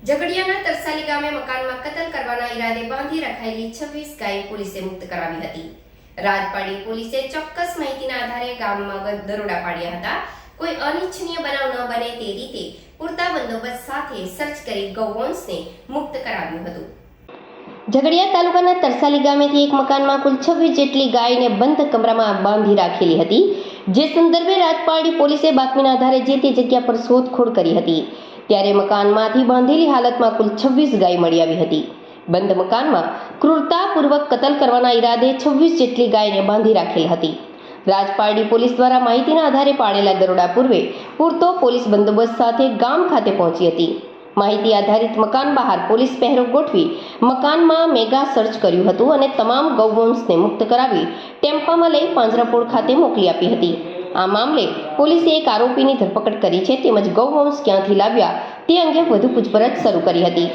ઝઘડિયાના તરસાલી ગામે મકાનમાં કતલ કરવાના ઈરાદે બાંધી રખાયેલી 26 ગાય પોલીસે મુક્ત કરાવી હતી। રાજપાડી પોલીસે ચોક્કસ માહિતીના આધારે ગામમાં દરોડા પાડ્યા હતા। કોઈ અનિચ્છનીય બનાવ ન બને તે રીતે પૂરતા બંદોબસ્ત સાથે સર્ચ કરી ગૌવંશને મુક્ત કરાવ્યું હતું। ઝઘડિયા તાલુકાના તરસાલી ગામેથી એક મકાનમાં કુલ 26 જેટલી ગાયને બંધ કમરામાં બાંધી રાખેલી હતી, જે સંદર્ભે રાજપાડી પોલીસે બાતમીના આધારે જે તે જગ્યા પર શોધખોળ કરી હતી। ત્યારે મકાનમાંથી બાંધેલી હાલતમાં કુલ 26 ગાય મળી આવી હતી। બંધ મકાનમાં ક્રૂરતાપૂર્વક કતલ કરવાના ઈરાદે 26 જેટલી ગાયને બાંધી રાખેલ હતી। રાજપારડી પોલીસ દ્વારા માહિતીના આધારે પાડેલા દરોડા પૂર્વે પૂરતો પોલીસ બંદોબસ્ત સાથે ગામ ખાતે પહોંચી હતી। માહિતી આધારિત મકાન બહાર પોલીસ પહેરો ગોઠવી મકાનમાં મેગા સર્ચ કર્યું હતું અને તમામ ગૌવંશને મુક્ત કરાવી ટેમ્પામાં લઈ પાંજરાપોળ ખાતે મોકલી આપી હતી। આ મામલે પોલીસે એક આરોપીની ધરપકડ કરી છે, તેમજ ગૌવંશ ક્યાંથી લાવ્યા તે અંગે વધુ પૂછપરછ શરૂ કરી હતી।